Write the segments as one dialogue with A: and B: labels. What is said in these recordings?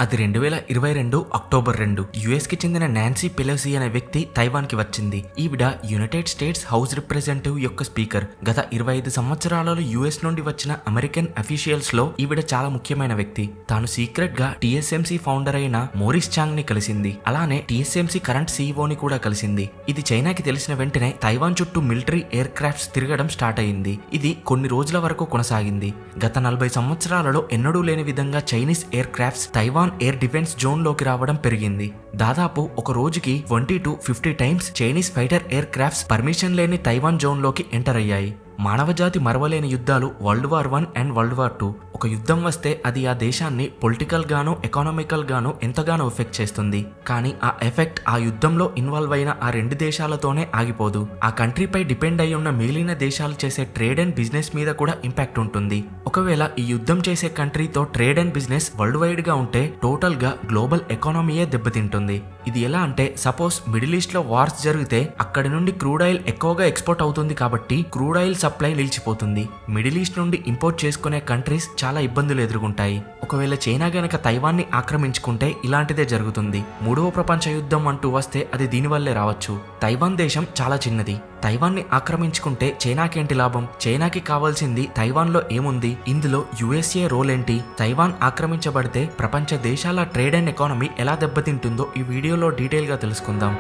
A: అది 2022 October 2 US కి చెందిన నాన్సీ పెలోసి అనే వ్యక్తి తైవాన్ కి వచ్చింది. ఈవిడ యునైటెడ్ స్టేట్స్ హౌస్ రిప్రజెంటేటివ్ యొక్క స్పీకర్. గత 25 సంవత్సరాలలో యుఎస్ నుండి వచ్చిన అమెరికన్ అఫీషియల్స్ లో ఈవిడ చాలా ముఖ్యమైన వ్యక్తి. తాను సీక్రెట్ గా టీఎస్ఎంసీ ఫౌండర్ అయిన మోరిస్ చాంగ్ ని కలిసింది. అలానే టీఎస్ఎంసీ కరెంట్ సీఈఓ ని కూడా కలిసింది. ఇది చైనాకి తెలిసిన వెంటనే తైవాన్ చుట్టూ మిలిటరీ ఎయిర్ క్రాఫ్ట్స్ తిరగడం స్టార్ట్ అయింది. ఇది కొన్ని రోజుల వరకు కొనసాగింది. గత 40 సంవత్సరాలలో ఎన్నడూ లేని విధంగా Chinese air crafts Taiwan air defence zone లోకి రావడం పెరిగింది. దాదాపు ఒక రోజుకి 20 to 50 times Chinese fighter air crafts permission లేని తైవాన్ జోన్ లోకి ఎంటర్ అయ్యాయి. మానవజాతి మరవలేని యుద్ధాలు world war 1 and world war 2. ఒక యుద్ధం వస్తే అది ఆ దేశాన్ని పొలిటికల్ గాను ఎకానమికల్ గాను ఎంతగానో ఎఫెక్ట్ చేస్తుంది. కానీ ఆ ఎఫెక్ట్ ఆ యుద్ధంలో ఇన్వాల్వ్ అయిన ఆ రెండు దేశాలతోనే ఆగిపోదు. ఆ కంట్రీపై డిపెండ్ అయి ఉన్న మిగిలిన దేశాలు చేసే ట్రేడ్ అండ్ బిజినెస్ మీద కూడా ఇంపాక్ట్ ఉంటుంది. ఒకవేళ ఈ యుద్ధం చేసే కంట్రీతో trade and business world wide గా ఉంటే టోటల్ గా గ్లోబల్ ఎకానమీయే దెబ్బతింటుంది. ఇది ఎలా అంటే సపోజ్ మిడిల్ ఈస్ట్ లో వార్స్ జరిగితే అక్కడి నుండి క్రూడ్ ఆయిల్ ఎక్కువగా ఎక్స్పోర్ట్ అవుతుంది కాబట్టి క్రూడ్ ఆయిల్ సప్లై నిలిచిపోతుంది. మిడిల్ ఈస్ట్ నుండి ఇంపోర్ట్ చేసుకునే కంట్రీస్ చాలా ఇబ్బందులు ఎదుర్కొంటాయి. ఒకవేళ చైనా గనక తైవాన్ ని ఆక్రమించుకుంటే ఇలాంటిదే జరుగుతుంది. మూడవ ప్రపంచ యుద్ధం అంటూ వస్తే అది దీనివల్లే రావచ్చు. తైవాన్ దేశం చాలా చిన్నది. తైవాన్ ని ఆక్రమించుకుంటే చైనాకేంటి లాభం? చైనాకి కావాల్సింది తైవాన్ లో ఏముంది? ఇందులో యుఎస్ఏ రోల్ ఏంటి? తైవాన్ ఆక్రమించబడితే ప్రపంచ దేశాల ట్రేడ్ అండ్ ఎకానమీ ఎలా దెబ్బతింటుందో ఈ వీడియోలో డీటెయిల్ గా తెలుసుకుందాం.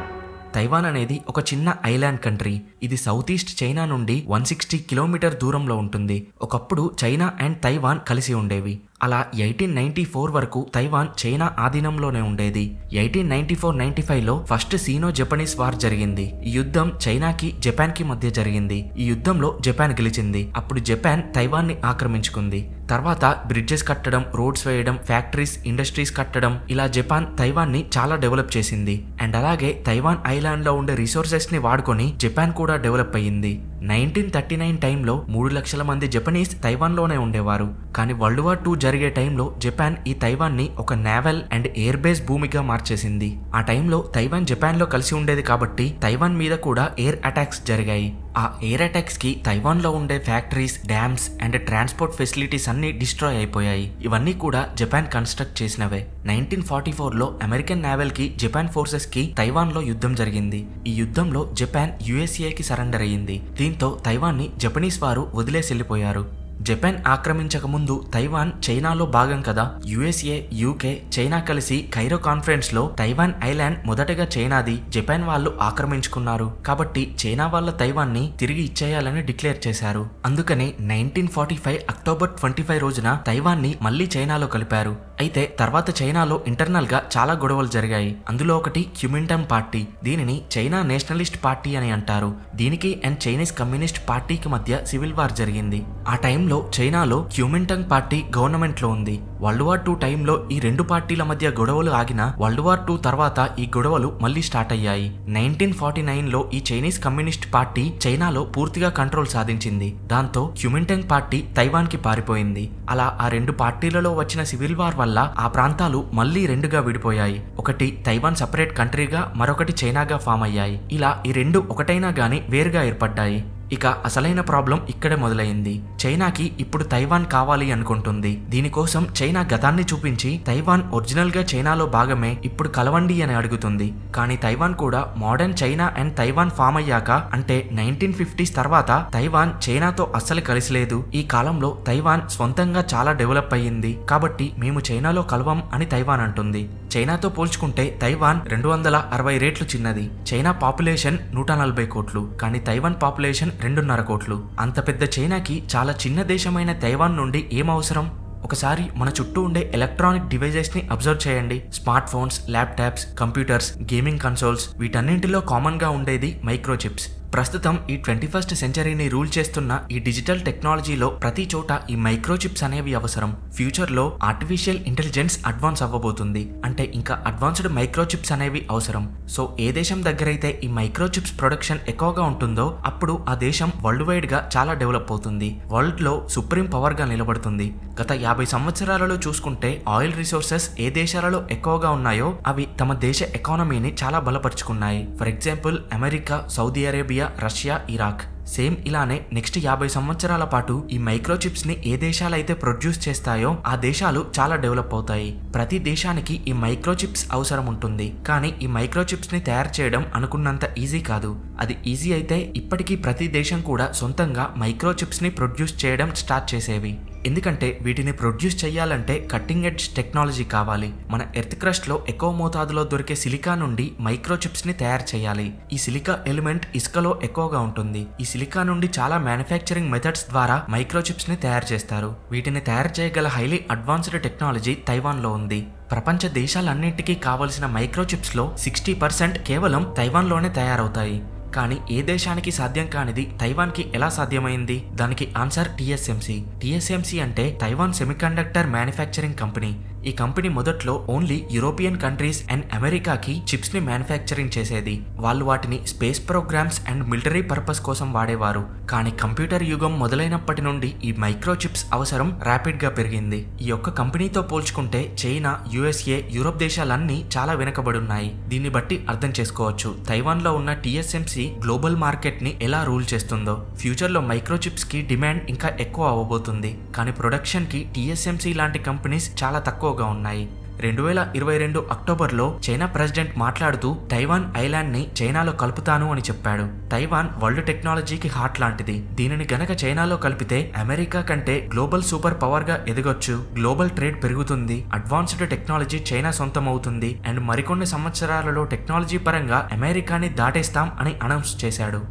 A: తైవాన్ అనేది ఒక చిన్న ఐలాండ్ కంట్రీ. ఇది సౌత్ ఈస్ట్ చైనా నుండి 160 కిలోమీటర్ దూరంలో ఉంటుంది. ఒకప్పుడు చైనా అండ్ తైవాన్ కలిసి ఉండేవి. అలా 1894 వరకు తైవాన్ చైనా ఆధీనంలోనే ఉండేది. 1894-95లో ఫస్ట్ సీనో జపనీస్ వార్ జరిగింది. ఈ యుద్ధం చైనాకి జపాన్ కి మధ్య జరిగింది. ఈ యుద్ధంలో జపాన్ గెలిచింది. అప్పుడు జపాన్ తైవాన్ ని ఆక్రమించుకుంది. తర్వాత బ్రిడ్జెస్ కట్టడం, రోడ్స్ వేయడం, ఫ్యాక్టరీస్, ఇండస్ట్రీస్ కట్టడం, ఇలా జపాన్ తైవాన్ ని చాలా డెవలప్ చేసింది. అండ్ అలాగే తైవాన్ ఐలాండ్ లో ఉండే రిసోర్సెస్ ని వాడుకొని జపాన్ కూడా డెవలప్ అయ్యింది. 1939 టైంలో 3 లక్షల మంది జపనీస్ తైవాన్ లోనే ఉండేవారు. కానీ వరల్డ్ వార్ 2 జరిగే టైంలో జపాన్ ఈ తైవాన్ ని ఒక నేవల్ అండ్ ఎయిర్ బేస్ భూమిగా మార్చేసింది. ఆ టైంలో తైవాన్ జపాన్ లో కలిసి ఉండేది కాబట్టి తైవాన్ మీద కూడా ఎయిర్ అటాక్స్ జరిగాయి. ఆ ఎయిర్ అటాక్స్ కి తైవాన్ లో ఉండే factories, dams and transport facilities అన్ని డిస్ట్రాయ్ అయిపోయాయి. ఇవన్నీ కూడా జపాన్ కన్స్ట్రక్ట్ చేసినవే. 1944లో అమెరికన్ నేవల్ కి జపాన్ ఫోర్సెస్ కి తైవాన్ లో యుద్ధం జరిగింది. ఈ యుద్ధంలో జపాన్ యుఎస్ఏ కి సరెండర్ అయ్యింది. దీంతో తైవాన్ ని జపనీస్ వారు వదిలేసి వెళ్లిపోయారు. జపాన్ ఆక్రమించక ముందు తైవాన్ చైనాలో భాగం కదా. యుఎస్ఏ, యూకే, చైనా కలిసి కైరో కాన్ఫరెన్స్ లో తైవాన్ ఐలాండ్ మొదటగా చైనాది, జపాన్ వాళ్ళు ఆక్రమించుకున్నారు కాబట్టి చైనా వాళ్ళ తైవాన్ ని తిరిగి ఇచ్చేయాలని డిక్లేర్ చేశారు. అందుకని 1945 అక్టోబర్ 25 రోజున తైవాన్ ని మళ్లీ చైనాలో కలిపారు. అయితే తర్వాత చైనాలో ఇంటర్నల్ గా చాలా గొడవలు జరిగాయి. అందులో ఒకటి క్యూమింటాంగ్ పార్టీ. దీనిని చైనా నేషనలిస్ట్ పార్టీ అని అంటారు. దీనికి అండ్ చైనీస్ కమ్యూనిస్ట్ పార్టీకి మధ్య సివిల్ వార్ జరిగింది. ఆ టైంలో చైనాలో క్యూమింటాంగ్ పార్టీ గవర్నమెంట్ లో ఉంది. వరల్డ్ వార్ 2 టైంలో ఈ రెండు పార్టీల మధ్య గొడవలు ఆగిన వరల్డ్ వార్ 2 తర్వాత ఈ గొడవలు మళ్లీ స్టార్ట్ అయ్యాయి. 1949లో ఈ చైనీస్ కమ్యూనిస్ట్ పార్టీ చైనాలో పూర్తిగా కంట్రోల్ సాధించింది. దాంతో క్యూమింటాంగ్ పార్టీ తైవాన్ కి పారిపోయింది. అలా ఆ రెండు పార్టీలలో వచ్చిన సివిల్ వార్ వల్ల ఆ ప్రాంతాలు మళ్లీ రెండుగా విడిపోయాయి. ఒకటి తైవాన్ సపరేట్ కంట్రీగా, మరొకటి చైనాగా ఫామ్ అయ్యాయి. ఇలా ఈ రెండు ఒకటైనా గాని వేరుగా ఏర్పడ్డాయి. ఇక అసలైన ప్రాబ్లం ఇక్కడే మొదలైంది. చైనాకి ఇప్పుడు తైవాన్ కావాలి అనుకుంటుంది. దీనికోసం చైనా గతాన్ని చూపించి తైవాన్ ఒరిజినల్ గా చైనాలో భాగమే, ఇప్పుడు కలవండి అని అడుగుతుంది. కానీ తైవాన్ కూడా modern China and Taiwan form అయ్యాక అంటే 1950s తర్వాత తైవాన్ చైనాతో అస్సలు కలిసిలేదు. ఈ కాలంలో తైవాన్ స్వంతంగా చాలా డెవలప్ అయ్యింది కాబట్టి మేము చైనాలో కలవం అని తైవాన్ అంటుంది. చైనాతో పోల్చుకుంటే తైవాన్ 260 రెట్లు చిన్నది. చైనా పాపులేషన్ 140 కోట్లు, కానీ తైవాన్ పాపులేషన్ 2.5 కోట్లు. అంత పెద్ద చైనాకి చాలా చిన్న దేశమైన తైవాన్ నుండి ఏం అవసరం? ఒకసారి మన చుట్టూ ఉండే ఎలక్ట్రానిక్ డివైజెస్ ని అబ్జర్వ్ చేయండి. Smart phones, laptops, computers, gaming consoles, వీటన్నింటిలో కామన్ గా ఉండేది మైక్రోచిప్స్. ప్రస్తుతం ఈ 21st సెంచరీని రూల్ చేస్తున్న ఈ డిజిటల్ టెక్నాలజీలో ప్రతి చోట ఈ మైక్రోచిప్స్ అనేవి అవసరం. ఫ్యూచర్ లో ఆర్టిఫిషియల్ ఇంటెలిజెన్స్ అడ్వాన్స్ అవ్వబోతుంది. అంటే ఇంకా అడ్వాన్స్డ్ మైక్రోచిప్స్ అనేవి అవసరం. సో ఏ దేశం దగ్గరైతే ఈ మైక్రోచిప్స్ ప్రొడక్షన్ ఎక్కువగా ఉంటుందో అప్పుడు ఆ దేశం వరల్డ్ వైడ్ గా చాలా డెవలప్ అవుతుంది. వరల్డ్ లో సుప్రీం పవర్ గా నిలబడుతుంది. గత 50 సంవత్సరాలలో చూసుకుంటే ఆయిల్ రిసోర్సెస్ ఏ దేశాలలో ఎక్కువగా ఉన్నాయో అవి తమ దేశ ఎకానమీని చాలా బలపరుచుకున్నాయి. For example America, Saudi Arabia, Russia, Iraq. Same ఇలానే నెక్స్ట్ 50 సంవత్సరాల పాటు ఈ మైక్రోచిప్స్ ని ఏ దేశాలైతే ప్రొడ్యూస్ చేస్తాయో ఆ దేశాలు చాలా డెవలప్ అవుతాయి. ప్రతి దేశానికి ఈ మైక్రోచిప్స్ అవసరం ఉంటుంది. కానీ ఈ మైక్రోచిప్స్ ని తయారు చేయడం అనుకున్నంత ఈజీ కాదు. అది ఈజీ అయితే ఇప్పటికీ ప్రతి దేశం కూడా సొంతంగా మైక్రోచిప్స్ ని ప్రొడ్యూస్ చేయడం స్టార్ట్ చేసేవి. ఎందుకంటే వీటిని ప్రొడ్యూస్ చేయాలంటే కట్టింగ్ ఎడ్జ్ టెక్నాలజీ కావాలి. మన ఎర్త్ క్రస్ట్ లో ఎక్కువ మోతాదులో దొరికే సిలికా నుండి మైక్రోచిప్స్ ని తయారు చేయాలి. ఈ సిలికా ఎలిమెంట్ ఇసుకలో ఎక్కువగా ఉంటుంది. ఈ సిలికా నుండి చాలా మ్యానుఫ్యాక్చరింగ్ మెథడ్స్ ద్వారా మైక్రోచిప్స్ ని తయారు చేస్తారు. వీటిని తయారు చేయగల హైలీ అడ్వాన్స్డ్ టెక్నాలజీ తైవాన్ లో ఉంది. ప్రపంచ దేశాలన్నింటికీ కావలసిన మైక్రోచిప్స్ లో 60% కేవలం తైవాన్ లోనే తయారవుతాయి. కానీ ఏ దేశానికి సాధ్యం కానిది తైవాన్కి ఎలా సాధ్యమైంది? దానికి ఆన్సర్ TSMC. TSMC అంటే తైవాన్ సెమీకండక్టర్ మ్యానుఫ్యాక్చరింగ్ కంపెనీ. ఈ కంపెనీ మొదట్లో ఓన్లీ యూరోపియన్ కంట్రీస్ అండ్ అమెరికాకి చిప్స్ ని మ్యానుఫ్యాక్చరింగ్ చేసేది. వాళ్ళు వాటిని space programmes and military purpose కోసం వాడేవారు. కానీ కంప్యూటర్ యుగం మొదలైనప్పటి నుండి ఈ మైక్రో చిప్స్ అవసరం ర్యాపిడ్ గా పెరిగింది. ఈ యొక్క కంపెనీతో పోల్చుకుంటే చైనా, USA, యూరోప్ దేశాలన్నీ చాలా వెనుకబడున్నాయి. దీన్ని బట్టి అర్థం చేసుకోవచ్చు తైవాన్ లో ఉన్న TSMC గ్లోబల్ మార్కెట్ ని ఎలా రూల్ చేస్తుందో. ఫ్యూచర్ లో మైక్రో చిప్స్ కి డిమాండ్ ఇంకా ఎక్కువ అవ్వబోతుంది. కానీ ప్రొడక్షన్ కి TSMC లాంటి కంపెనీస్ చాలా తక్కువగా ఉన్నాయి. 2022 అక్టోబర్లో చైనా ప్రెసిడెంట్ మాట్లాడుతూ తైవాన్ ఐలాండ్ ని చైనాలో కలుపుతాను అని చెప్పాడు. తైవాన్ వరల్డ్ టెక్నాలజీకి హార్ట్ లాంటిది. దీనిని గనక చైనాలో కలిపితే అమెరికా కంటే గ్లోబల్ సూపర్ పవర్ గా ఎదగొచ్చు. గ్లోబల్ ట్రేడ్ పెరుగుతుంది. అడ్వాన్స్డ్ టెక్నాలజీ చైనా సొంతం అవుతుంది. అండ్ మరికొన్ని సంవత్సరాలలో టెక్నాలజీ పరంగా అమెరికాని దాటేస్తాం అని అనౌన్స్ చేశాడు.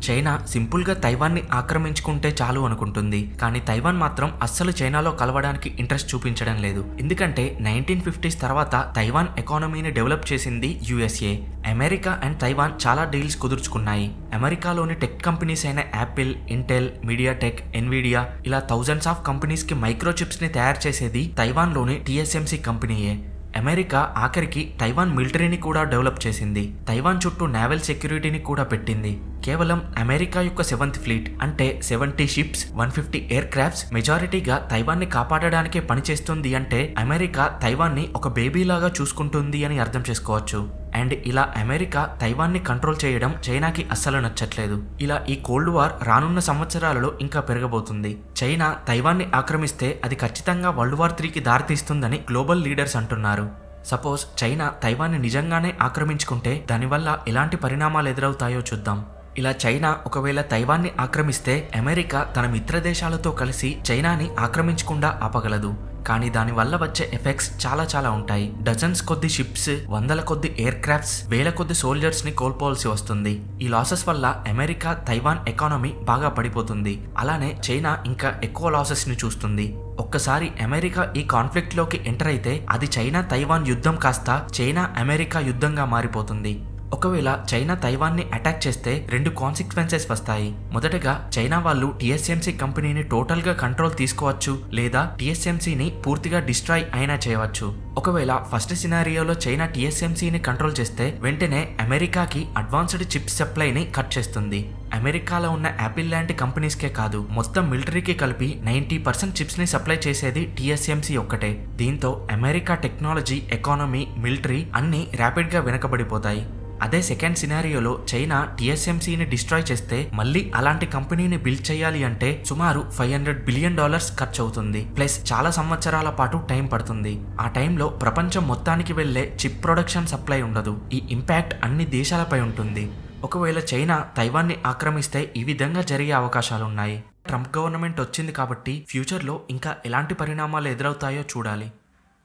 A: చైనా సింపుల్ గా తైవాన్ ని ఆక్రమించుకుంటే చాలు అనుకుంటుంది. కానీ తైవాన్ మాత్రం అస్సలు చైనాలో కలవడానికి ఇంట్రెస్ట్ చూపించడం లేదు. ఎందుకంటే 1950s తర్వాత తైవాన్ ఎకానమీని డెవలప్ చేసింది USA. అమెరికా అండ్ తైవాన్ చాలా డీల్స్ కుదుర్చుకున్నాయి. అమెరికాలోని టెక్ కంపెనీస్ అయిన యాపిల్, ఇంటెల్, మీడియాటెక్, ఎన్విడియా ఇలా థౌజండ్స్ ఆఫ్ కంపెనీస్ కి మైక్రోచిప్స్ ని తయారు చేసేది తైవాన్ లోని TSMC కంపెనీయే. అమెరికా ఆఖరికి తైవాన్ మిలిటరీని కూడా డెవలప్ చేసింది. తైవాన్ చుట్టూ నేవల్ సెక్యూరిటీని కూడా పెట్టింది. కేవలం అమెరికా యొక్క 7th ఫ్లీట్ అంటే 70 షిప్స్, 150 ఎయిర్ క్రాఫ్ట్స్ మెజారిటీగా తైవాన్ ని కాపాడడానికే పనిచేస్తుంది. అంటే అమెరికా తైవాన్ ని ఒక బేబీ లాగా చూసుకుంటుంది అని అర్థం చేసుకోవచ్చు. అండ్ ఇలా అమెరికా తైవాన్ ని కంట్రోల్ చేయడం చైనాకి అస్సలు నచ్చట్లేదు. ఇలా ఈ కోల్డ్ వార్ రానున్న సంవత్సరాలలో ఇంకా పెరగబోతుంది. చైనా తైవాన్ ని ఆక్రమిస్తే అది ఖచ్చితంగా వరల్డ్ వార్ 3కి దారితీస్తుందని గ్లోబల్ లీడర్స్ అంటున్నారు. సపోజ్ చైనా తైవాన్ ని నిజంగానే ఆక్రమించుకుంటే దానివల్ల ఎలాంటి పరిణామాలు ఎదురవుతాయో చూద్దాం. ఇలా చైనా ఒకవేళ తైవాన్ ని ఆక్రమిస్తే అమెరికా తన మిత్ర దేశాలతో కలిసి చైనాని ఆక్రమించకుండా ఆపగలదు. కానీ దానివల్ల వచ్చే ఎఫెక్ట్స్ చాలా ఉంటాయి. డజన్స్ కొద్ది షిప్స్, వందల కొద్ది ఎయిర్ క్రాఫ్ట్స్, వేల కొద్ది సోల్జర్స్ ని కోల్పోవాల్సి వస్తుంది. ఈ లాసెస్ వల్ల అమెరికా తైవాన్ ఎకానమీ బాగా పడిపోతుంది. అలానే చైనా ఇంకా ఎక్కువ లాసెస్ ని చూస్తుంది. ఒక్కసారి అమెరికా ఈ కాన్ఫ్లిక్ట్ లోకి ఎంటర్ అయితే అది చైనా తైవాన్ యుద్ధం కాస్త చైనా అమెరికా యుద్ధంగా మారిపోతుంది. ఒకవేళ చైనా తైవాన్ ని అటాక్ చేస్తే 2 కాన్సిక్వెన్సెస్ వస్తాయి. మొదటగా చైనా వాళ్ళు TSMC కంపెనీని టోటల్ గా కంట్రోల్ తీసుకోవచ్చు, లేదా TSMC ని పూర్తిగా డిస్ట్రాయ్ అయినా చేయవచ్చు. ఒకవేళ ఫస్ట్ సినారియోలో చైనా TSMC ని కంట్రోల్ చేస్తే వెంటనే అమెరికాకి అడ్వాన్స్డ్ చిప్ సప్లై ని కట్ చేస్తుంది. అమెరికాలో ఉన్న యాపిల్ లాంటి కంపెనీస్కే కాదు మొత్తం మిలిటరీకి కలిపి 90% చిప్స్ ని సప్లై చేసేది TSMC ఒక్కటే. దీంతో అమెరికా టెక్నాలజీ, ఎకానమీ, మిలిటరీ అన్ని ర్యాపిడ్ గా వెనకబడిపోతాయి. అదే సెకండ్ సినారియోలో చైనా TSMC ని డిస్ట్రాయ్ చేస్తే మళ్ళీ అలాంటి కంపెనీని బిల్డ్ చేయాలి అంటే సుమారు $500 బిలియన్ ఖర్చు అవుతుంది. ప్లస్ చాలా సంవత్సరాల పాటు టైం పడుతుంది. ఆ టైంలో ప్రపంచం మొత్తానికి వెళ్లే చిప్ ప్రొడక్షన్ సప్లై ఉండదు. ఈ ఇంపాక్ట్ అన్ని దేశాలపై ఉంటుంది. ఒకవేళ చైనా తైవాన్ ని ఆక్రమిస్తే ఈ విధంగా జరిగే అవకాశాలున్నాయి. ట్రంప్ గవర్నమెంట్ వచ్చింది కాబట్టి ఫ్యూచర్లో ఇంకా ఎలాంటి పరిణామాలు ఎదురవుతాయో చూడాలి.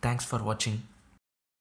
A: Thanks for watching.